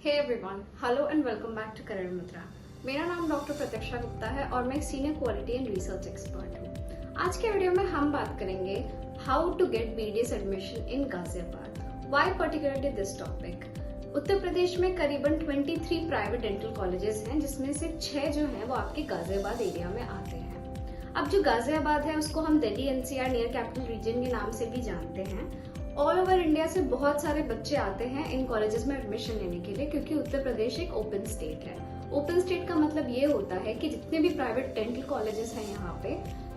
Hey everyone, hello and welcome back to career Mudra. मेरा नाम doctor प्रतीक्षा गुप्ता है और मैं एक senior quality and research expert हूँ। आज के वीडियो में हम बात करेंगे how to get BDS admission in Ghaziabad. Why particularly this topic? Uttar Pradesh में करीबन 23 प्राइवेट डेंटल कॉलेजेस हैं, जिसमें से 6 जो हैं वो आपके गाजियाबाद एरिया में आते हैं। अब जो गाजियाबाद है उसको हम Delhi NCR near capital region के नाम से भी जानते हैं। ऑल ओवर इंडिया से बहुत सारे बच्चे आते हैं इन कॉलेजेस में एडमिशन लेने के लिए, क्योंकि उत्तर प्रदेश एक ओपन स्टेट है। ओपन स्टेट का मतलब ये होता है कि जितने भी प्राइवेट डेंटल कॉलेजेस हैं यहाँ पे,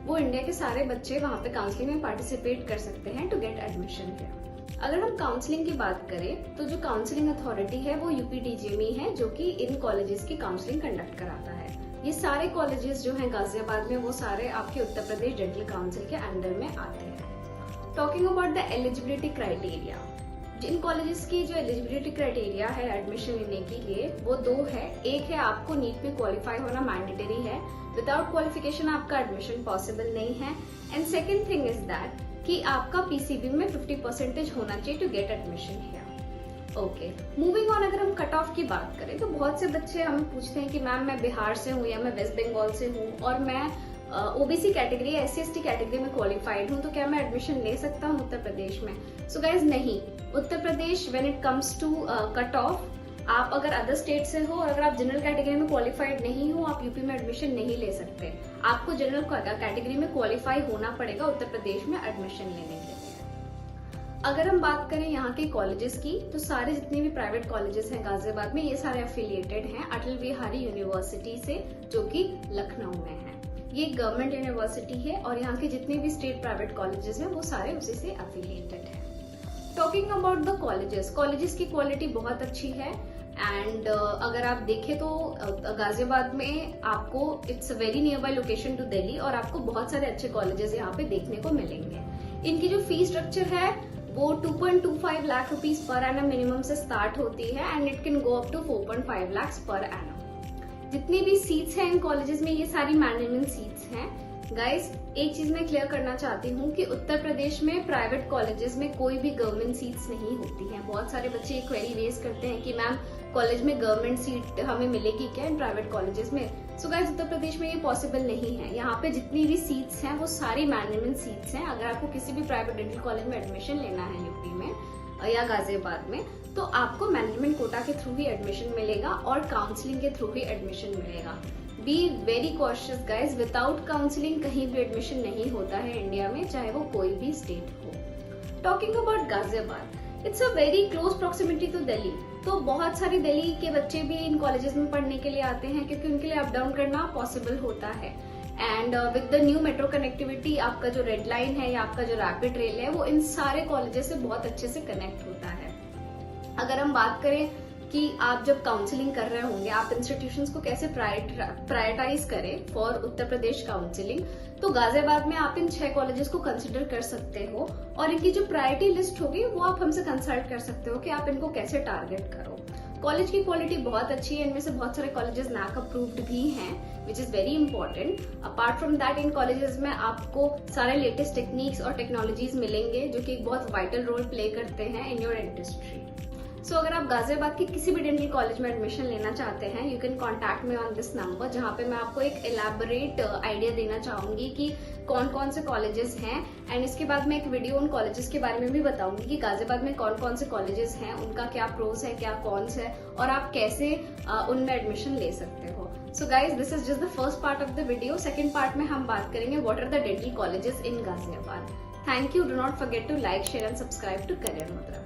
वो इंडिया के सारे बच्चे वहाँ पे काउंसलिंग में पार्टिसिपेट कर सकते हैं टू गेट एडमिशन हियर। अगर हम काउंसलिंग की बात करें तो जो काउंसलिंग अथॉरिटी है वो यूपीडीजीएमई है, जो कि इन कॉलेजेस की काउंसलिंग कंडक्ट कराता है। ये सारे कॉलेजेस जो हैं गाजियाबाद में, वो सारे आपके उत्तर प्रदेश डेंटल काउंसिल के अंडर में आते हैं। Talking about the eligibility criteria, जिन कॉलेजेस की जो एलिजिबिलिटी क्राइटेरिया है एडमिशन लेने के लिए वो 2 है। एक है आपको नीट में क्वालिफाई होना मैंडेटरी है, विदाउट क्वालिफिकेशन आपका एडमिशन पॉसिबल नहीं है। And second thing is that कि आपका पीसीबी में 50% होना चाहिए to get admission here. Okay, moving on, अगर हम कट ऑफ की बात करें तो बहुत से बच्चे हमें पूछते हैं कि मैम मैं बिहार से हूँ या मैं वेस्ट बंगाल से हूँ और मैं ओबीसी कैटेगरी या SC/ST कैटेगरी में क्वालिफाइड हूँ, तो क्या मैं एडमिशन ले सकता हूँ उत्तर प्रदेश में? सो गाइज नहीं, Uttar Pradesh when it comes to cut off, आप अगर अदर स्टेट से हो और अगर आप जनरल कैटेगरी में क्वालिफाइड नहीं हो, आप यूपी में एडमिशन नहीं ले सकते। आपको जनरल कैटेगरी में क्वालिफाई होना पड़ेगा उत्तर प्रदेश में एडमिशन लेने के लिए। अगर हम बात करें यहाँ के कॉलेजेस की, तो सारे जितने भी प्राइवेट कॉलेजेस हैं गाजियाबाद में, ये सारे एफिलिएटेड हैं अटल बिहारी यूनिवर्सिटी से, जो कि लखनऊ में है। ये गवर्नमेंट यूनिवर्सिटी है और यहाँ के जितने भी स्टेट प्राइवेट कॉलेजेस हैं वो सारे उसी से एफिलिएटेड हैं। टॉकिंग अबाउट द कॉलेजेस की क्वालिटी बहुत अच्छी है। एंड अगर आप देखें तो गाजियाबाद में आपको it's a very nearby location to Delhi और आपको बहुत सारे अच्छे कॉलेजेस यहाँ पे देखने को मिलेंगे। इनकी जो फीस स्ट्रक्चर है वो 2.25 lakh rupees per annum minimum से स्टार्ट होती है and it can go up to 4.5 lakh per annum. जितनी भी सीट्स हैं इन कॉलेजेस में, ये सारी मैनेजमेंट सीट्स हैं। गाइस, एक चीज मैं क्लियर करना चाहती हूँ कि उत्तर प्रदेश में प्राइवेट कॉलेजेस में कोई भी गवर्नमेंट सीट्स नहीं होती हैं। बहुत सारे बच्चे ये क्वेरी रेज करते हैं कि मैम कॉलेज में गवर्नमेंट सीट हमें मिलेगी क्या इन प्राइवेट कॉलेजेस में? सो गाइस, उत्तर प्रदेश में ये पॉसिबल नहीं है। यहाँ पे जितनी भी सीट्स हैं वो सारी मैनेजमेंट सीट्स हैं। अगर आपको किसी भी प्राइवेट डेंटल कॉलेज में एडमिशन लेना है यूपी में या गाजियाबाद में, तो आपको मैनेजमेंट कोटा के थ्रू ही एडमिशन मिलेगा और काउंसलिंग के थ्रू ही एडमिशन मिलेगा। Be very cautious guys, without counselling कहीं भी एडमिशन नहीं होता है इंडिया में, चाहे वो कोई भी स्टेट हो। Talking about Ghaziabad, it's a very close proximity to Delhi, तो बहुत सारे दिल्ली के बच्चे भी इन कॉलेजेस में पढ़ने के लिए आते हैं क्योंकि उनके लिए अप डाउन करना पॉसिबल होता है। And with the new metro connectivity, आपका जो रेड लाइन है या आपका जो रैपिड रेल है वो इन सारे कॉलेजेस से बहुत अच्छे से कनेक्ट होता है। अगर हम बात करें कि आप जब काउंसलिंग कर रहे होंगे, आप इंस्टीट्यूशंस को कैसे प्रायोरिटाइज करें फॉर उत्तर प्रदेश काउंसलिंग, तो गाजियाबाद में आप इन 6 कॉलेजेस को कंसिडर कर सकते हो और इनकी जो प्रायोरिटी लिस्ट होगी वो आप हमसे कंसल्ट कर सकते हो कि आप इनको कैसे टारगेट करो। कॉलेज की क्वालिटी बहुत अच्छी है, इनमें से बहुत सारे कॉलेजेस NAC अप्रूव्ड भी हैं, which is very important. Apart from that, in colleges में आपको सारे लेटेस्ट टेक्निक्स और टेक्नोलॉजीज मिलेंगे जो कि एक बहुत वाइटल रोल प्ले करते हैं इन योर इंडस्ट्री। सो अगर आप गाजियाबाद के किसी भी डेंटल कॉलेज में एडमिशन लेना चाहते हैं, you can contact me on this number, जहाँ पे मैं आपको एक एलैबोरेट आइडिया देना चाहूंगी कि कौन कौन से कॉलेजेस हैं। एंड इसके बाद मैं एक वीडियो उन कॉलेजेस के बारे में भी बताऊंगी कि गाजियाबाद में कौन कौन से कॉलेजेस हैं, उनका क्या प्रोस है, क्या कॉन्स है और आप कैसे उनमें एडमिशन ले सकते हो। So guys, this is just the first part of the video. Second part में हम बात करेंगे what are the dental colleges in Ghaziabad. Thank you. Do not forget to like, share and subscribe to career मुद्रा।